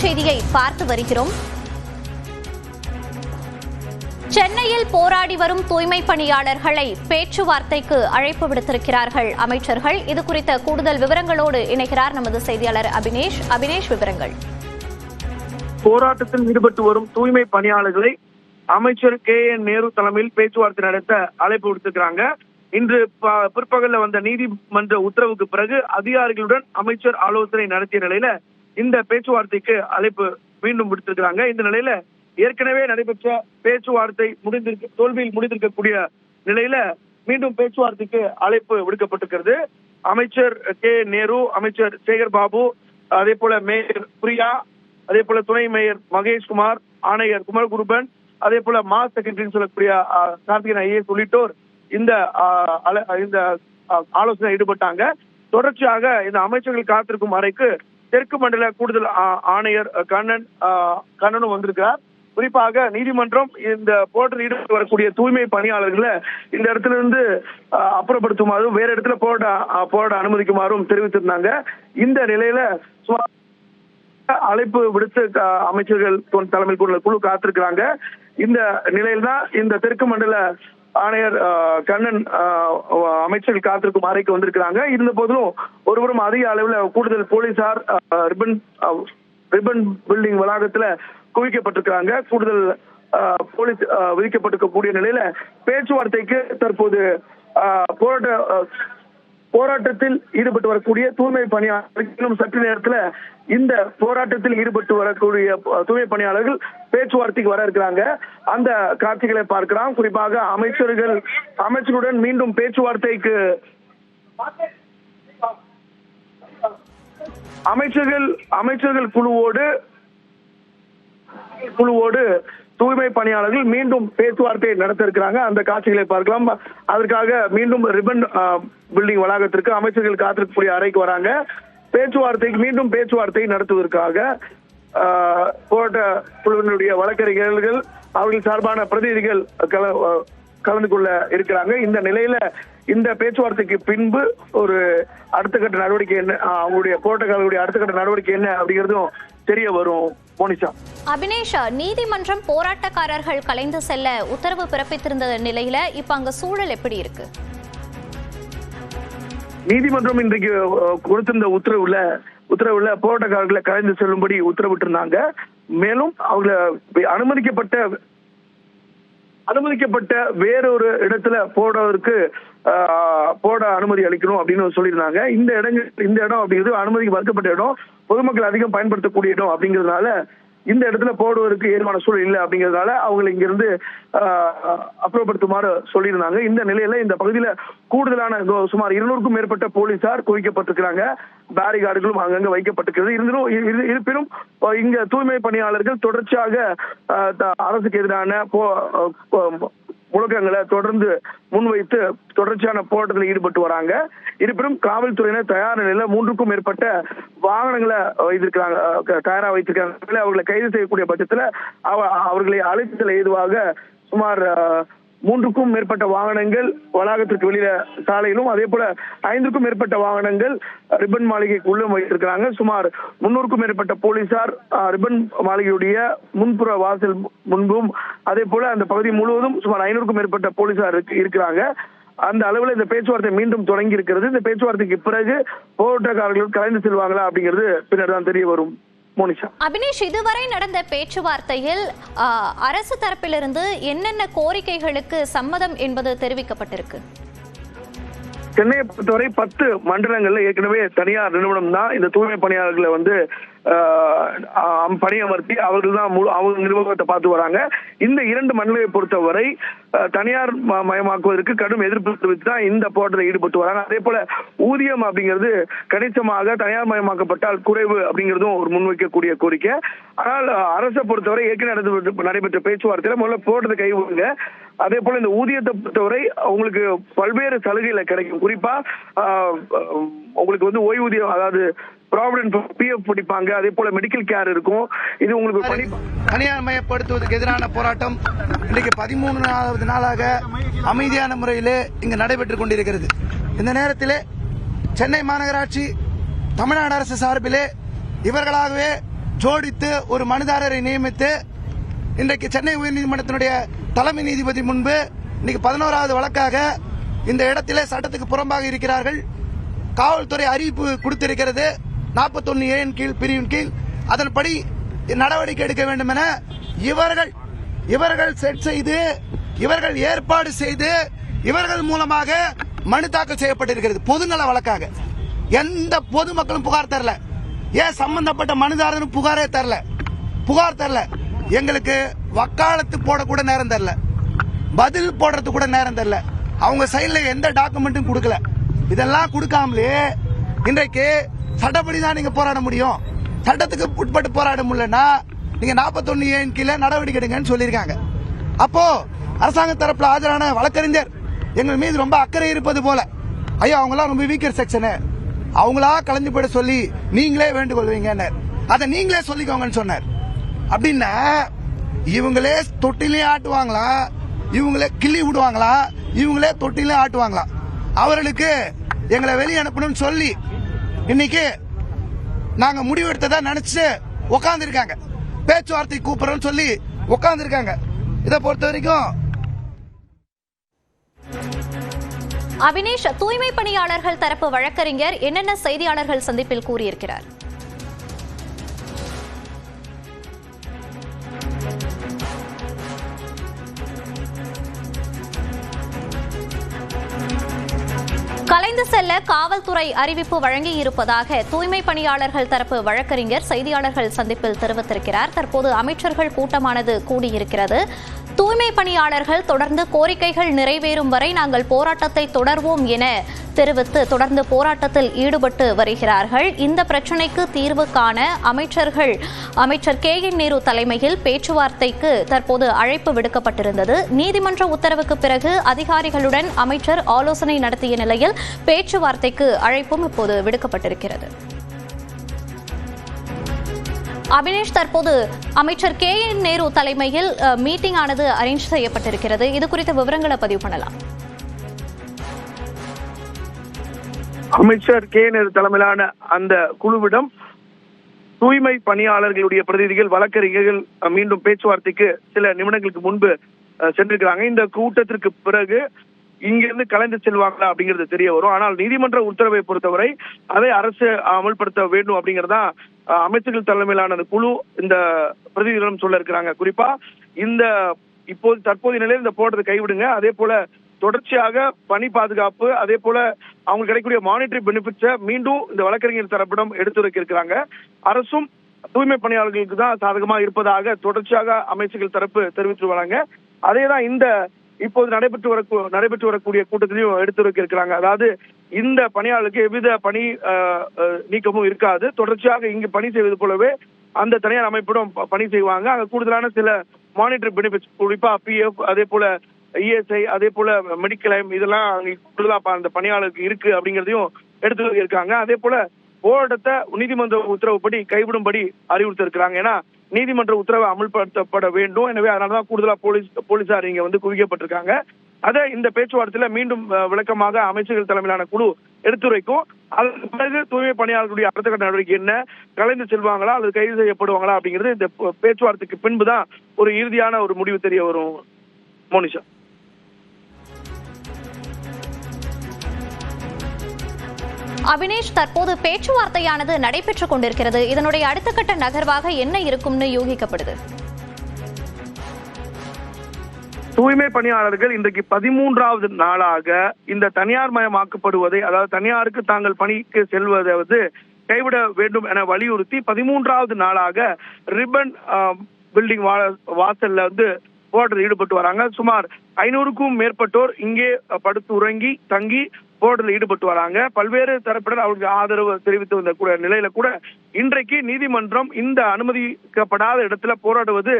செய்தியை பார்த்து வருகிறோம். சென்னையில் போராடி வரும் தூய்மை பணியாளர்களை பேச்சுவார்த்தைக்கு அழைப்பு விடுத்திருக்கிறார்கள் அமைச்சர்கள். இது குறித்த கூடுதல் விவரங்களோடு இணைகிறார் நமது செய்தியாளர் அபினேஷ். அபினேஷ், விவரங்கள். போராட்டத்தில் ஈடுபட்டு வரும் தூய்மை பணியாளர்களை அமைச்சர் KN நேரு தலைமையில் பேச்சுவார்த்தை நடத்த அழைப்பு விடுத்திருக்கிறாங்க. இன்று பிற்பகல்ல வந்த நீதிமன்ற உத்தரவுக்கு பிறகு அதிகாரிகளுடன் அமைச்சர் ஆலோசனை நடத்திய நிலையில இந்த பேச்சுவார்த்தைக்கு அழைப்பு மீண்டும் விடுத்திருக்கிறாங்க. இந்த நிலையில ஏற்கனவே நடைபெற்ற பேச்சுவார்த்தை தோல்வியில் முடிந்திருக்கக்கூடிய நிலையில மீண்டும் பேச்சுவார்த்தைக்கு அழைப்பு விடுக்கப்பட்டிருக்கிறது. அமைச்சர் KN நேரு, அமைச்சர் சேகர் பாபு, அதே போல மேயர் பிரியா, அதே போல துணை மேயர் மகேஷ்குமார், ஆணையர் குமரகுருபன், அதே போல மாஸ் செக்ரட்டரின்னு சொல்லக்கூடிய கார்த்திகன் IAS உள்ளிட்டோர் இந்த ஆலோசனை ஈடுபட்டாங்க. தொடர்ச்சியாக இந்த அமைச்சர்கள் காத்திருக்கும் அறைக்கு தெற்கு மண்டல கூடுதல் ஆணையர் கண்ணனும் வந்திருக்கிறார். குறிப்பாக நீதிமன்றம் இந்த போராட்டத்தில் ஈடுபட்டு வரக்கூடிய தூய்மை பணியாளர்களை இந்த இடத்துல இருந்து அப்புறப்படுத்துமாறும் வேற இடத்துல போராட அனுமதிக்குமாறும் தெரிவித்திருந்தாங்க. இந்த நிலையில அழைப்பு விடுத்து அமைச்சர்கள் தலைமையில் கொண்ட குழு காத்திருக்கிறாங்க. இந்த நிலையில்தான் இந்த தெற்கு மண்டல ஆணையர் கண்ணன் அமைச்சர்கள் காத்திருக்கும் அறைக்கு வந்திருக்கிறாங்க. இருந்த போதிலும் ஒருவரும் அதிக அளவில் கூடுதல் போலீசார் ரிப்பன் பில்டிங் வளாகத்துல குவிக்கப்பட்டிருக்கிறாங்க. கூடுதல் போலீஸ் விதிக்கப்பட்டிருக்கக்கூடிய நிலையில பேச்சுவார்த்தைக்கு தற்போது போராட்டத்தில் ஈடுபட்டு வரக்கூடிய தூய்மை பணியாளர்கள் சற்று நேரத்துல இந்த போராட்டத்தில் ஈடுபட்டு வரக்கூடிய தூய்மை பணியாளர்கள் பேச்சுவார்த்தைக்கு வர இருக்கிறாங்க. அந்த காட்சிகளை பார்க்கலாம். குறிப்பாக அமைச்சருடன் மீண்டும் பேச்சுவார்த்தைக்கு அமைச்சர்கள் குழுவோடு தூய்மை பணியாளர்கள் மீண்டும் பேச்சுவார்த்தை நடத்த இருக்கிறாங்க. அந்த காட்சிகளை பார்க்கலாம். அதற்காக மீண்டும் ரிப்பன் பில்டிங் வளாகத்திற்கு அமைச்சர்கள் காத்திருக்கக்கூடிய அறைக்கு வராங்க. மீண்டும் பேச்சுவார்த்தை நடத்துவதற்காக போராட்ட குழுவினுடைய வழக்கறிஞர்கள் அவர்கள் சார்பான பிரதிநிதிகள் கலந்து கொள்ள இருக்கிறாங்க. இந்த நிலையில இந்த பேச்சுவார்த்தைக்கு பின்பு ஒரு அடுத்த கட்ட நடவடிக்கை என்ன, அவங்களுடைய போராட்டக்காரர்களுடைய அடுத்த கட்ட நடவடிக்கை என்ன அப்படிங்கிறதும் தெரிய வரும். மோனிஷா. அபினேஷ், நீதிமன்றம் போராட்டக்காரர்கள் கலைந்து செல்ல உத்தரவு பிறப்பித்திருந்த நிலையில இப்ப அங்க சூழல் எப்படி இருக்கு? நீதிமன்றம் இன்றைக்கு கொடுத்திருந்த உத்தரவுல போராட்டக்காரர்களை கலைந்து செல்லும்படி உத்தரவிட்டிருந்தாங்க. மேலும் அவங்களை அனுமதிக்கப்பட்ட வேறொரு இடத்துல போட அனுமதி அளிக்கணும் அப்படின்னு சொல்லியிருந்தாங்க. இந்த இடம் அப்படிங்கிறது அனுமதிக்கு மறுக்கப்பட்ட இடம், பொதுமக்கள் அதிகம் பயன்படுத்தக்கூடிய இடம் அப்படிங்கிறதுனால இந்த இடத்துல போடுவதற்கு ஏதுவான சூழல் இல்லை அப்படிங்கிறதுனால அவங்களை இங்கிருந்து அப்புறப்படுத்துமாறு சொல்லியிருந்தாங்க. இந்த நிலையில இந்த பகுதியில கூடுதலான சுமார் 200க்கும் மேற்பட்ட போலீசார் குவிக்கப்பட்டிருக்கிறாங்க. பேரிகார்டுகளும் அங்கங்க வைக்கப்பட்டிருக்கிறது. இருப்பினும் இங்க தூய்மை பணியாளர்கள் தொடர்ச்சியாக அரசுக்கு எதிரான முழக்கங்களை தொடர்ந்து முன்வைத்து தொடர்ச்சியான போராட்டத்தில் ஈடுபட்டு வராங்க. இருப்பினும் காவல்துறையினர் தயார் நிலையில 3க்கும் மேற்பட்ட வாகனங்களை தயாரா வைத்திருக்காங்க. அவர்களை கைது செய்யக்கூடிய பட்சத்துல அவர்களை அழைத்தல் ஏதுவாக சுமார் 3க்கும் மேற்பட்ட வாகனங்கள் வளாகத்திற்கு வெளியில சாலையிலும், அதே போல 5க்கும் மேற்பட்ட வாகனங்கள் ரிப்பன் மாளிகைக்கு உள்ள வைத்திருக்கிறாங்க. சுமார் 300க்கும் மேற்பட்ட போலீசார் ரிப்பன் மாளிகையுடைய முன்புற வாசல் முன்பும், அதே போல அந்த பகுதி முழுவதும் சுமார் 500க்கும் மேற்பட்ட போலீசார் இருக்கிறாங்க. அந்த அளவுல இந்த பேச்சுவார்த்தை மீண்டும் தொடங்கி இருக்கிறது. இந்த பேச்சுவார்த்தைக்கு பிறகு போராட்டக்காரர்கள் கலைந்து செல்வாங்களா அப்படிங்கிறது பின்னர் தான் தெரிய வரும். அபினேஷ், இதுவரை நடந்த பேச்சுவார்த்தையில் அரசு தரப்பிலிருந்து என்னென்ன கோரிக்கைகளுக்கு சம்மதம் என்பது தெரிவிக்கப்பட்டிருக்கு? சென்னையை பொறுத்தவரை 10 மண்டலங்கள்ல ஏற்கனவே தனியார் நிறுவனம் தான் இந்த தூய்மை பணியாளர்களை பணியமர்த்தி அவர்கள் தான் அவங்க நிர்வாகத்தை பார்த்து வராங்க. இந்த 2 மண்டலத்தை பொறுத்தவரை தனியார் மயமாக்குவதற்கு கடும் எதிர்ப்பு தெரிவித்து தான் இந்த போராட்டத்தில் ஈடுபட்டு வராங்க. அதே போல ஊதியம் அப்படிங்கிறது கணிசமாக தனியார் மயமாக்கப்பட்டால் குறைவு அப்படிங்கிறதும் ஒரு முன்வைக்கக்கூடிய கோரிக்கை. ஆனால் அரசை பொறுத்தவரை ஏற்கனவே நடைபெற்ற பேச்சுவார்த்தையில முதல்ல போராட்டத்தை கைவிடுங்க. அதே போல இந்த ஊதியத்தை பொறுத்தவரை உங்களுக்கு பல்வேறு சலுகைகளை கிடைக்கும். குறிப்பா உங்களுக்கு ஓய்வூதியம், அதாவது ப்ராவிடன்ட் PF பிடிப்பாங்க. அதே போல மெடிக்கல் கேர் இருக்கும். இது உங்களுக்கு தனியார் மயப்படுத்துவதற்கு எதிரான போராட்டம் இன்றைக்கு 13வது நாளாக அமைதியான முறையிலே இங்கு நடைபெற்றுக் கொண்டிருக்கிறது. இந்த நேரத்திலே சென்னை மாநகராட்சி தமிழ்நாடு அரசு சார்பிலே இவர்களாகவே ஜோடித்து ஒரு மனுதாரரை நியமித்து இன்றைக்கு சென்னை உயர்நீதிமன்றத்தினுடைய தலைமை நீதிபதி முன்பு இன்னைக்கு 11வது வழக்காக இந்த இடத்திலே சட்டத்துக்கு புறம்பாக இருக்கிறார்கள். காவல்துறை அறிவிப்பு கொடுத்திருக்கிறது 41A கீழ் பிரிவின் கீழ். அதன்படி நடவடிக்கை எடுக்க வேண்டும் என இவர்கள் செட் செய்து இவர்கள் ஏற்பாடு செய்து இவர்கள் மூலமாக மனு தாக்கல் செய்யப்பட்டிருக்கிறது. பொதுநல வழக்காக எந்த பொதுமக்களும் புகார் தரல. ஏன் சம்பந்தப்பட்ட மனுதாரரும் புகார் தரல. எங்களுக்கு வக்காலத்து போட கூட நேரம் தரல, பதில் போடுறது கூட நேரம் தரல. அவங்க சைட்ல எந்த டாக்குமெண்ட்டும் கொடுக்கல. இதெல்லாம் கொடுக்காமலே இன்றைக்கு சட்டப்படி தான் நீங்க போராட முடியும், சட்டத்துக்கு உட்பட்டு போராட முடியலன்னா நீங்க 41A கீழே நடவடிக்கை எடுங்கன்னு சொல்லியிருக்காங்க. அப்போ அரசாங்க தரப்புல ஆஜரான வழக்கறிஞர் எங்கள் மீது ரொம்ப அக்கறை இருப்பது போல, ஐயா அவங்களாம் ரொம்ப வீக்கர் செக்ஷனு, அவங்களா கலந்து போயிட சொல்லி நீங்களே வேண்டுகோள் வைங்க, அதை நீங்களே சொல்லிக்கோங்கன்னு சொன்னார். அப்படின்னா இவங்களே தொட்டிலே ஆட்டுவாங்களா, இவங்களே கிள்ளி விடுவாங்களா, இவங்களே தொட்டிலே ஆட்டுவாங்களா? அவர்களுக்கு எங்களை வெளியே அனுப்பணும்னு சொல்லி இன்னைக்கு நாங்க முடிவெடுத்ததா நினைச்சு உட்கார்ந்து இருக்காங்க. பேச்சுவார்த்தை கூப்பிடுறோம்னு சொல்லி உட்கார்ந்து இருக்காங்க. இதை பொறுத்த வரைக்கும் அபினேஷ், தூய்மை பணியாளர்கள் தரப்பு வழக்கறிஞர் என்னென்ன செய்தியாளர்கள் சந்திப்பில் கூறியிருக்கிறார்? கலைந்து செல்ல காவல்துறை அறிவிப்பு வழங்கியிருப்பதாக தூய்மை பணியாளர்கள் தரப்பு வழக்கறிஞர் செய்தியாளர்கள் சந்திப்பில் தெரிவித்திருக்கிறார். தற்போது அமைச்சர்கள் கூட்டமானது கூடியிருக்கிறது. தூய்மை பணியாளர்கள் தொடர்ந்து கோரிக்கைகள் நிறைவேறும் வரை நாங்கள் போராட்டத்தை தொடர்வோம் என தெரிவித்து தொடர்ந்து போராட்டத்தில் ஈடுபட்டு வருகிறார்கள். இந்த பிரச்சினைக்கு தீர்வு காண அமைச்சர் KN நேரு தலைமையில் பேச்சுவார்த்தைக்கு தற்போது அழைப்பு விடுக்கப்பட்டிருந்தது. நீதிமன்ற உத்தரவுக்கு பிறகு அதிகாரிகளுடன் அமைச்சர் ஆலோசனை நடத்திய நிலையில் பேச்சுவார்த்தைக்கு அழைப்பும் இப்போது விடுக்கப்பட்டிருக்கிறது. அபினேஷ், தற்போது அமைச்சர் KN நேரு தலைமையில் மீட்டிங் ஆனது அரேஞ்ச் செய்யப்பட்டிருக்கிறது. இது குறித்த விவரங்களை பதிவு பண்ணலாம். அமைச்சர் KN நேரு தலைமையிலான அந்த குழுவிடம் தூய்மை பணியாளர்களுடைய பிரதிநிதிகள், வழக்கறிஞர்கள் மீண்டும் பேச்சுவார்த்தைக்கு சில நிமிடங்களுக்கு முன்பு சென்றிருக்கிறாங்க. இந்த கூட்டத்திற்கு பிறகு இங்கிருந்து கலைந்து செல்வாங்களா அப்படிங்கிறது தெரிய வரும். ஆனால் நீதிமன்ற உத்தரவை பொறுத்தவரை அதை அரசு அமல்படுத்த வேண்டும் அப்படிங்கறதா அமைச்சர்கள் தலைமையிலான குழு இந்த பிரதிநிதிகளிடம் சொல்ல இருக்கிறாங்க. குறிப்பா இந்த தற்போதைய நிலையில் இந்த போராட்டத்தை கைவிடுங்க, அதே போல தொடர்ச்சியாக பணி பாதுகாப்பு, அதே போல அவங்க கிடைக்கக்கூடிய மானிட்டரி பெனிஃபிட்ஸை மீண்டும் இந்த வழக்கறிஞர் தரப்பிடம் எடுத்துரைக்க இருக்கிறாங்க. அரசும் தூய்மை பணியாளர்களுக்கு தான் சாதகமா இருப்பதாக தொடர்ச்சியாக அமைச்சர்கள் தரப்பு தெரிவித்து வராங்க. அதேதான் இந்த இப்போது நடைபெற்று வரக்கூடிய கூட்டத்திலையும் எடுத்துரைக்க இருக்கிறாங்க. அதாவது இந்த பணியாளருக்கு எவ்வித பணி நீக்கமும் இருக்காது, தொடர்ச்சியாக இங்கு பணி செய்வது போலவே அந்த தனியார் அமைப்பிடம் பணி செய்வாங்க. அங்க கூடுதலான சில மானிட்டரி பெனிஃபிட்ஸ், குறிப்பா PF, அதே போல ESI, அதே போல மெடிக்கல் இதெல்லாம் அங்க கூடுதலா அந்த பணியாளருக்கு இருக்கு அப்படிங்கறதையும் எடுத்து இருக்காங்க. அதே போல போராட்டத்தை நீதிமன்ற உத்தரவுப்படி கைவிடும்படி அறிவுறுத்த இருக்கிறாங்க. ஏன்னா நீதிமன்ற உத்தரவை அமல்படுத்தப்பட வேண்டும். எனவே அதனாலதான் கூடுதலா போலீசார் இங்க குவிக்கப்பட்டிருக்காங்க. அதை இந்த பேச்சுவார்த்தையில மீண்டும் விளக்கமாக அமைச்சர்கள் தலைமையிலான குழு எடுத்துரைக்கும். அதற்கு பிறகு தூய்மை பணியாளர்களுடைய அடுத்த கட்ட நடவடிக்கை என்ன, கலைந்து செல்வாங்களா அல்லது கைது செய்யப்படுவாங்களா அப்படிங்கிறது இந்த பேச்சுவார்த்தைக்கு பின்புதான் ஒரு இறுதியான ஒரு முடிவு தெரிய வரும். மோனிஷா. அபினேஷ், தற்போது பேச்சுவார்த்தையானது நடைபெற்றுக் கொண்டிருக்கிறது. இதனுடைய அடுத்த கட்ட நகர்வாக என்ன இருக்கும்னு யூகிக்கப்படுது? தூய்மை பணியாளர்கள் இன்றைக்கு 13வது நாளாக இந்த தனியார் மயமாக்கப்படுவதை, அதாவது தனியாருக்கு தாங்கள் பணிக்கு செல்வதை கைவிட வேண்டும் என வலியுறுத்தி 13வது நாளாக ரிப்பன் பில்டிங் வாசல்ல போராட்டத்தில் ஈடுபட்டு வராங்க. சுமார் 500க்கும் மேற்பட்டோர் இங்கே படுத்து உறங்கி தங்கி போராட்டத்தில் ஈடுபட்டு வராங்க. பல்வேறு தரப்பினர் அவருக்கு ஆதரவு தெரிவித்து வந்த நிலையில கூட இன்றைக்கு நீதிமன்றம் இந்த அனுமதிக்கப்படாத இடத்துல போராடுவது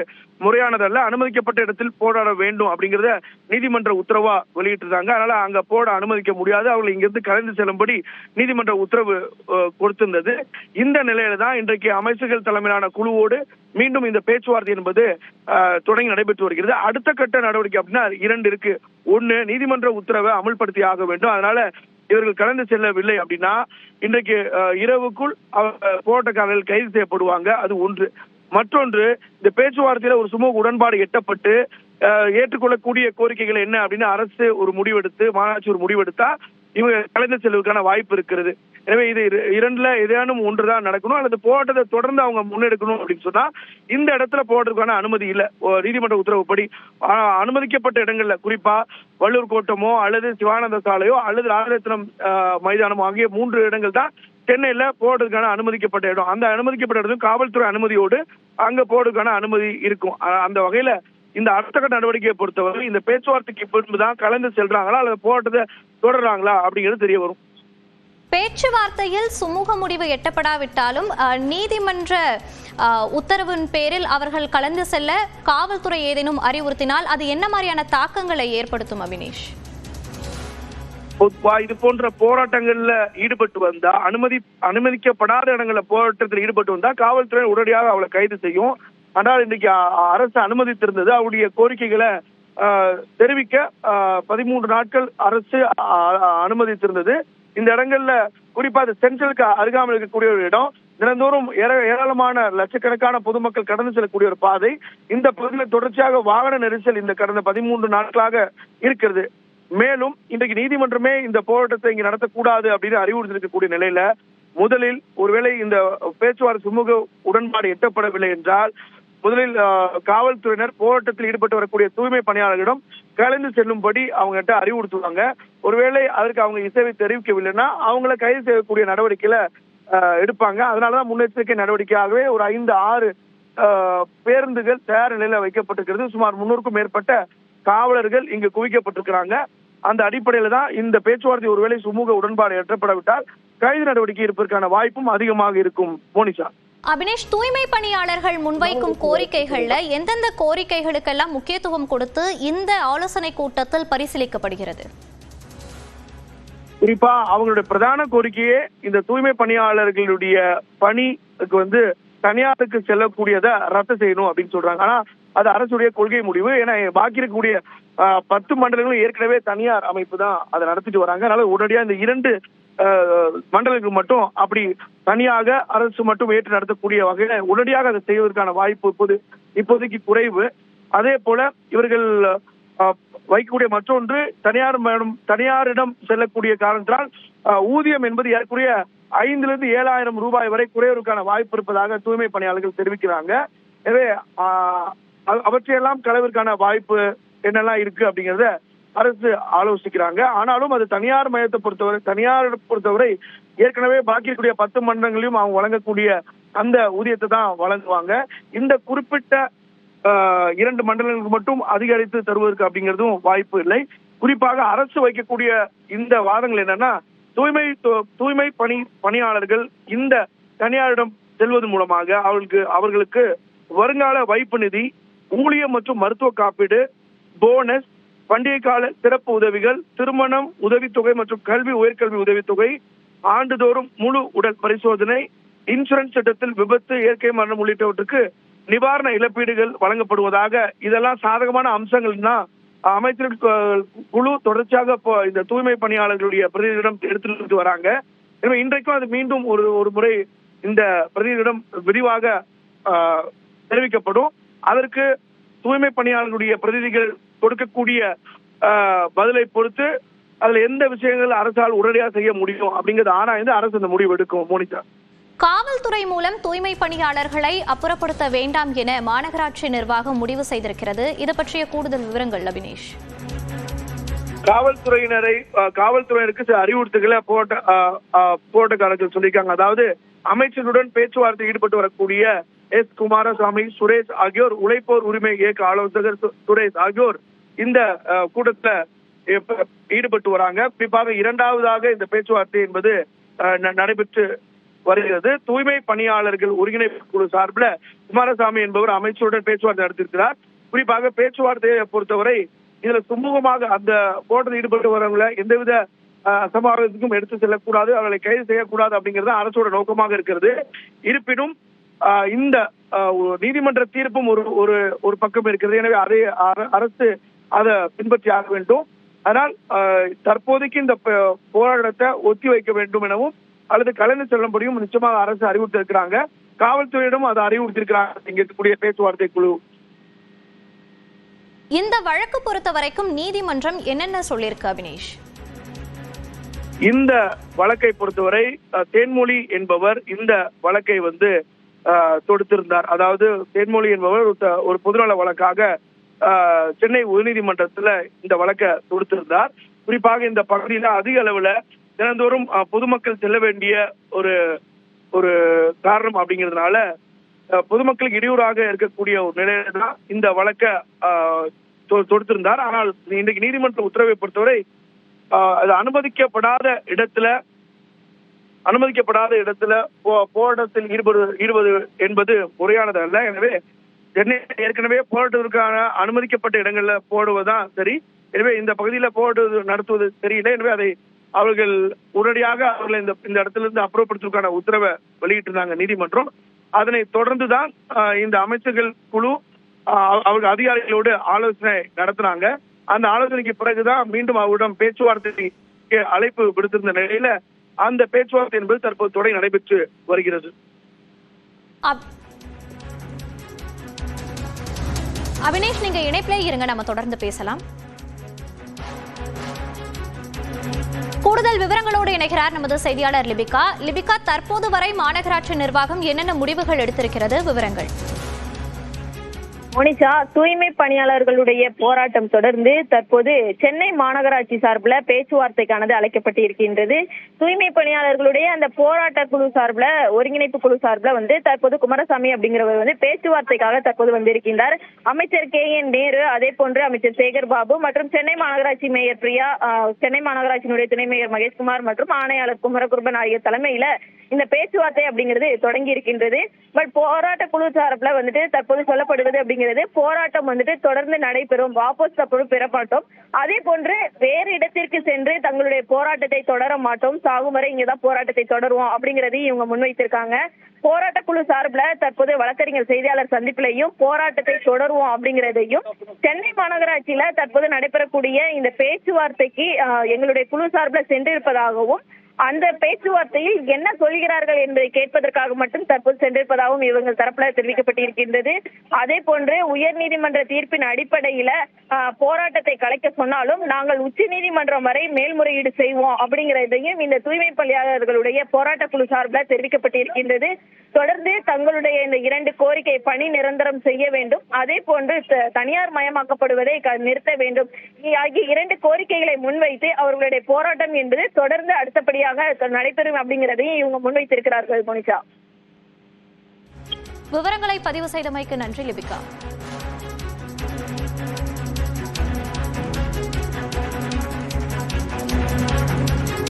முறையானதல்ல, அனுமதிக்கப்பட்ட இடத்தில் போராட வேண்டும் அப்படிங்கறத நீதிமன்ற உத்தரவா வெளியிட்டிருந்தாங்க. அதனால அங்க போட அனுமதிக்க முடியாது, அவர்கள் இங்கிருந்து கலைந்து செல்லும்படி நீதிமன்ற உத்தரவு கொடுத்திருந்தது. இந்த நிலையில தான் இன்றைக்கு அமைச்சர்கள் தலைமையிலான குழுவோடு மீண்டும் இந்த பேச்சுவார்த்தை என்பது தொடங்கி நடைபெற்று வருகிறது. அடுத்த கட்ட நடவடிக்கை அப்படின்னா 2 இருக்கு. ஒண்ணு, நீதிமன்ற உத்தரவை அமல்படுத்தி ஆக வேண்டும். அதனால இவர்கள் கலந்து செல்லவில்லை அப்படின்னா இன்றைக்கு இரவுக்குள் போராட்டக்காரர்கள் கைது செய்யப்படுவாங்க. அது ஒன்று. மற்றொன்று, இந்த பேச்சுவார்த்தையில ஒரு சுமூக உடன்பாடு எட்டப்பட்டு ஏற்றுக்கொள்ளக்கூடிய கோரிக்கைகள் என்ன அப்படின்னு அரசு ஒரு முடிவெடுத்து, மாநகராட்சி ஒரு முடிவெடுத்தா இவங்க கலந்து செல்வதற்கான வாய்ப்பு இருக்கிறது. எனவே இது இரண்டுல ஏதேனும் ஒன்றுதான் நடக்கணும், அல்லது போராட்டத்தை தொடர்ந்து அவங்க முன்னெடுக்கணும் அப்படின்னு சொன்னா இந்த இடத்துல போராட்டத்துக்கான அனுமதி இல்லை. நீதிமன்ற உத்தரவுப்படி அனுமதிக்கப்பட்ட இடங்கள்ல, குறிப்பா வள்ளூர் கோட்டமோ அல்லது சிவானந்த சாலையோ அல்லது ராஜரத்னம் மைதானமோ ஆகிய 3 இடங்கள் தான் சென்னையில போராட்டத்துக்கான அனுமதிக்கப்பட்ட இடம். அந்த அனுமதிக்கப்பட்ட இடத்தும் காவல்துறை அனுமதியோடு அங்க போராட்டத்துக்கான அனுமதி இருக்கும். அந்த வகையில இந்த அடுத்த கட்ட நடவடிக்கையை பொறுத்தவரை இந்த பேச்சுவார்த்தைக்கு பின்புதான் கலந்து செல்றாங்களா அல்லது போராட்டத்தை தொடர்றாங்களா அப்படிங்கிறது தெரிய வரும். பேச்சுவார்த்தையில் சுமூக முடிவு எட்டப்படாவிட்டாலும் நீதிமன்ற உத்தரவின் பேரில் அவர்கள் கலந்து செல்ல காவல்துறை ஏதேனும் அறிவுறுத்தினால் அது என்ன மாதிரியான தாக்கங்களை ஏற்படுத்தும் அபினேஷ்? இது போன்ற போராட்டங்கள்ல ஈடுபட்டு வந்தா, அனுமதிக்கப்படாத இடங்கள்ல போராட்டத்தில் ஈடுபட்டு வந்தா காவல்துறை உடனடியாக அவளை கைது செய்யும். ஆனால் இன்னைக்கு அரசு அனுமதித்திருந்தது. அவருடைய கோரிக்கைகளை தெரிவிக்க 13 நாட்கள் அரசு அனுமதித்திருந்தது. இந்த இடங்கள்ல குறிப்பா அது சென்ட்ரலுக்கு அருகாமல் இருக்கக்கூடிய ஒரு இடம், தினந்தோறும் ஏராளமான லட்சக்கணக்கான பொதுமக்கள் கடந்து செல்லக்கூடிய ஒரு பாதை. இந்த பகுதியில் தொடர்ச்சியாக வாகன நெரிசல் இந்த கடந்த 13 நாட்களாக இருக்கிறது. மேலும் இன்றைக்கு நீதிமன்றமே இந்த போராட்டத்தை இங்கு நடத்தக்கூடாது அப்படின்னு அறிவுறுத்திருக்கக்கூடிய நிலையில முதலில் ஒருவேளை இந்த பேச்சுவார்த்தை சுமூக உடன்பாடு எட்டப்படவில்லை என்றால் முதலில் காவல்துறையினர் போராட்டத்தில் ஈடுபட்டு வரக்கூடிய தூய்மை பணியாளர்களிடம் கலந்து செல்லும்படி அவங்க கிட்ட அறிவுறுத்துவாங்க. ஒருவேளை அதற்கு அவங்க இசைவை தெரிவிக்கவில்லைன்னா அவங்கள கைது செய்யக்கூடிய நடவடிக்கையில எடுப்பாங்க. அதனாலதான் முன்னெச்சரிக்கை நடவடிக்கையாகவே ஒரு 5-6 பேருந்துகள் தயார் நிலையில வைக்கப்பட்டிருக்கிறது. சுமார் 300க்கும் மேற்பட்ட காவலர்கள் இங்கு குவிக்கப்பட்டிருக்கிறாங்க. அந்த அடிப்படையில தான் இந்த பேச்சுவார்த்தை ஒருவேளை சுமூக உடன்பாடு எட்டப்படாவிட்டால் கைது நடவடிக்கை இருப்பதற்கான வாய்ப்பும் அதிகமாக இருக்கும். மோனிஷா. அபினேஷ், தூய்மை பணியாளர்கள் முன்வைக்கும் கோரிக்கைகள்ல எந்தெந்த கோரிக்கைகளுக்கெல்லாம் முக்கியத்துவம் கொடுத்து இந்த ஆலோசனை கூட்டத்தில் பரிசீலிக்கப்படுகிறது? குறிப்பா அவங்களுடைய பிரதான கோரிக்கையே இந்த தூய்மை பணியாளர்களுடைய பணிக்கு தனியாருக்கு செல்லக்கூடியதை ரத்து செய்யணும் அப்படின்னு சொல்றாங்க. ஆனா அது அரசுடைய கொள்கை முடிவு. ஏன்னா பாக்கி இருக்கக்கூடிய 10 மண்டலங்களும் ஏற்கனவே தனியார் அமைப்பு தான் அதை நடத்திட்டு வராங்க. அதனால உடனடியா இந்த 2 மண்டலங்களுக்கு மட்டும் அப்படி தனியாக அரசு மட்டும் ஏற்று நடத்தக்கூடிய வகையில உடனடியாக அதை செய்வதற்கான வாய்ப்பு இப்போதைக்கு குறைவு. அதே போல இவர்கள் வைக்கக்கூடிய மற்றொன்று தனியாரிடம் செல்லக்கூடிய காரணத்தால் ஊதியம் என்பது ஏற்குரிய 5,000-7,000 ரூபாய் வரை குறைவதற்கான வாய்ப்பு இருப்பதாக தூய்மை பணியாளர்கள் தெரிவிக்கிறாங்க. எனவே அவற்றையெல்லாம் கலவிற்கான வாய்ப்பு என்னெல்லாம் இருக்கு அப்படிங்கறத அரசு ஆலோசிக்கிறாங்க. ஆனாலும் அது தனியார் பொறுத்தவரை ஏற்கனவே பாக்கி இருக்கக்கூடிய 10 மண்டலங்களையும் அவங்க வழங்கக்கூடிய அந்த ஊதியத்தை தான் வழங்குவாங்க. இந்த குறிப்பிட்ட 2 மண்டலங்களுக்கு மட்டும் அதிகரித்து தருவதற்கு அப்படிங்கிறதும் வாய்ப்பு இல்லை. குறிப்பாக அரசு வைக்கக்கூடிய இந்த வாதங்கள் என்னன்னா, தூய்மை பணியாளர்கள் இந்த தனியாரிடம் செல்வதன் மூலமாக அவர்களுக்கு வருங்கால வைப்பு நிதி, ஊழியம் மற்றும் மருத்துவ காப்பீடு, போனஸ், பண்டிகை கால சிறப்பு உதவிகள், திருமணம் உதவித்தொகை மற்றும் உயர்கல்வி உதவித்தொகை, ஆண்டுதோறும் முழு உடல் பரிசோதனை, இன்சூரன்ஸ் சட்டத்தில் விபத்து, இயற்கை மரணம் உள்ளிட்டவற்றுக்கு நிவாரண இழப்பீடுகள் வழங்கப்படுவதாக இதெல்லாம் சாதகமான அம்சங்கள்னா அமைச்சர்கள் குழு தொடர்ச்சியாக இந்த தூய்மை பணியாளர்களுடைய பிரதிநிதியிடம் எடுத்துட்டு வராங்க. எனவே இன்றைக்கும் அது மீண்டும் ஒரு முறை இந்த பிரதிநிதியிடம் விரிவாக தெரிவிக்கப்படும். அதற்கு தூய்மை பணியாளர்களுடைய பிரதிநிதிகள் கொடுக்கக்கூடிய பதிலை பொறுத்து அதுல எந்த விஷயங்கள் அரசால் உடனடியாக செய்ய முடியும் அப்படிங்கிறது ஆராய்ந்து அரசு இந்த முடிவு எடுக்கும். மோனிகா, காவல்துறை மூலம் தூய்மை பணியாளர்களை அப்புறப்படுத்த வேண்டாம் என மாநகராட்சி நிர்வாகம் முடிவு செய்திருக்கிறது. இது பற்றிய கூடுதல் விவரங்கள் அபினேஷ். காவல்துறையினருக்கு அறிவுறுத்தல்களை போராட்டக்காரர்கள் சொல்லியிருக்காங்க. அதாவது அமைச்சருடன் பேச்சுவார்த்தை ஈடுபட்டு வரக்கூடிய எஸ். குமாரசாமி, சுரேஷ் ஆகியோர், உழைப்போர் உரிமை இயக்க ஆலோசகர் சுரேஷ் ஆகியோர் இந்த கூட்டத்துல ஈடுபட்டு வராங்க. குறிப்பாக 2வதாக இந்த பேச்சுவார்த்தை என்பது நடைபெற்று வருகிறது. தூய்மை பணியாளர்கள் ஒருங்கிணைப்பு குழு சார்பில் குமாரசாமி என்பவர் அமைச்சருடன் பேச்சுவார்த்தை நடத்தியிருக்கிறார். குறிப்பாக பேச்சுவார்த்தையை பொறுத்தவரை இதுல சுமூகமாக அந்த போராட்டத்தில் ஈடுபட்டு வரவங்களை எந்தவித அசம்பாவிதத்துக்கும் எடுத்து செல்லக்கூடாது, அவர்களை கைது செய்யக்கூடாது அப்படிங்கிறது அரசோட நோக்கமாக இருக்கிறது. இருப்பினும் இந்த நீதிமன்ற தீர்ப்பும் ஒரு பக்கம் இருக்கிறது. எனவே அரசு அதை பின்பற்றி ஆக வேண்டும். அதனால் தற்போதைக்கு இந்த போராட்டத்தை ஒத்தி வைக்க வேண்டும் எனவும் அல்லது கலந்து செல்லும்படியும் நிச்சயமாக அரசு அறிவுறுத்திருக்கிறாங்க. காவல்துறையிடம் அதை அறிவுறுத்திருக்கிறாங்க இங்க இருக்கக்கூடிய பேச்சுவார்த்தை குழு. இந்த வழக்கு பொறுத்த வரைக்கும் நீதிமன்றம் என்னென்ன சொல்லியிருக்கு அபினேஷ்? இந்த வழக்கை பொறுத்தவரை தேன்மொழி என்பவர் இந்த வழக்கை தொடுத்திருந்தார். அதாவது தேன்மொழி என்பவர் ஒரு பொதுநல வழக்காக சென்னை உயர்நீதிமன்றத்துல இந்த வழக்கை தொடுத்திருந்தார். குறிப்பாக இந்த பகுதியில அதிக அளவுல தினந்தோறும் பொதுமக்கள் செல்ல வேண்டிய ஒரு காரணம் அப்படிங்கிறதுனால பொதுமக்களுக்கு இடையூறாக இருக்கக்கூடிய ஒரு நிலையில தான் இந்த வழக்கை தொடுத்திருந்தார். ஆனால் இன்றைக்கு நீதிமன்ற உத்தரவை பொறுத்தவரை அது அனுமதிக்கப்படாத இடத்துல போராட்டத்தில் ஈடுபடு என்பது முறையானது அல்ல. எனவே சென்னை ஏற்கனவே போராட்டத்திற்கான அனுமதிக்கப்பட்ட இடங்கள்ல போடுவதுதான் சரி. எனவே இந்த பகுதியில போராட்டம் நடத்துவது சரியில்லை. எனவே அதை அவர்கள் உடனடியாக அவர்களை இந்த இடத்துல இருந்து அப்புறப்படுத்துவதற்கான உத்தரவை வெளியிட்டிருந்தாங்க நீதிமன்றம். அதனை தொடர்ந்துதான் இந்த அமைச்சர்கள் குழு அவர்கள் அதிகாரிகளோடு ஆலோசனை நடத்தினாங்க. அந்த ஆலோசனைக்கு பிறகுதான் மீண்டும் அவரிடம் பேச்சுவார்த்தைக்கு அழைப்பு விடுத்திருந்த நிலையில அந்த பேச்சுவார்த்தை என்பது தற்போது தொடங்கி நடைபெற்று வருகிறது. அபினேஷ், நீங்க இணைப்பிலே இருங்க, நம்ம தொடர்ந்து பேசலாம். கூடுதல் விவரங்களோடு இணைகிறார் நமது செய்தியாளர் லிபிகா. லிபிகா, தற்போது வரை மாநகராட்சி நிர்வாகம் என்னென்ன முடிவுகள் எடுத்திருக்கிறது? விவரங்கள். மோனிஷா, தூய்மை பணியாளர்களுடைய போராட்டம் தொடர்ந்து தற்போது சென்னை மாநகராட்சி சார்பில் பேச்சுவார்த்தைக்கானது அழைக்கப்பட்டு இருக்கின்றது. தூய்மை பணியாளர்களுடைய அந்த போராட்ட குழு சார்பில், ஒருங்கிணைப்பு குழு சார்பில் தற்போது குமாரசாமி அப்படிங்கிறவர் பேச்சுவார்த்தைக்காக தற்போது வந்திருக்கின்றார். அமைச்சர் KN நேரு, அதே போன்று அமைச்சர் சேகர் பாபு மற்றும் சென்னை மாநகராட்சி மேயர் பிரியா, சென்னை மாநகராட்சியினுடைய துணை மேயர் மகேஷ்குமார் மற்றும் ஆணையாளர் குமரகுருபன் ஆகிய தலைமையில இந்த பேச்சுவார்த்தை அப்படிங்கிறது தொடங்கி இருக்கின்றது. பட் போராட்ட குழு சார்பில் தற்போது சொல்லப்படுவது அப்படிங்கிறது போராட்டம் தொடர்ந்து நடைபெறும், வாபஸ் தற்போது பெறப்பட்டோம், அதே போன்று வேறு இடத்திற்கு சென்று தங்களுடைய போராட்டத்தை தொடர மாட்டோம், சாகும் வரை இங்கதான் போராட்டத்தை தொடருவோம் அப்படிங்கறதையும் இவங்க முன்வைத்திருக்காங்க. போராட்ட குழு சார்பில் தற்போது வழக்கறிஞர் செய்தியாளர் சந்திப்பிலையும் போராட்டத்தை தொடருவோம் அப்படிங்கிறதையும், சென்னை மாநகராட்சியில தற்போது நடைபெறக்கூடிய இந்த பேச்சுவார்த்தைக்கு எங்களுடைய குழு சார்பில் சென்றிருப்பதாகவும், அந்த பேச்சுவார்த்தையில் என்ன சொல்கிறார்கள் என்பதை கேட்பதற்காக மட்டும் தற்போது சென்றிருப்பதாகவும் இவங்க தரப்புல தெரிவிக்கப்பட்டிருக்கின்றது. அதே போன்று உயர்நீதிமன்ற தீர்ப்பின் அடிப்படையில போராட்டத்தை கலைக்க சொன்னாலும் நாங்கள் உச்ச நீதிமன்றம் வரை மேல்முறையீடு செய்வோம் அப்படிங்கிறதையும் இந்த தூய்மை பணியாளர்களுடைய போராட்ட குழு சார்பில் தெரிவிக்கப்பட்டிருக்கின்றது. தொடர்ந்து தங்களுடைய இந்த 2 கோரிக்கை, பணி நிரந்தரம் செய்ய வேண்டும், அதே போன்று தனியார் மயமாக்கப்படுவதை நிறுத்த வேண்டும் ஆகிய 2 கோரிக்கைகளை முன்வைத்து அவர்களுடைய போராட்டம் என்பது தொடர்ந்து அடுத்தபடியாக நடைபெறும் அப்படிங்கிறதையும் இவங்க முன்வைத்திருக்கிறார்கள். மோனிஷா, விவரங்களை பதிவு செய்தமைக்கு நன்றி லிபிகா.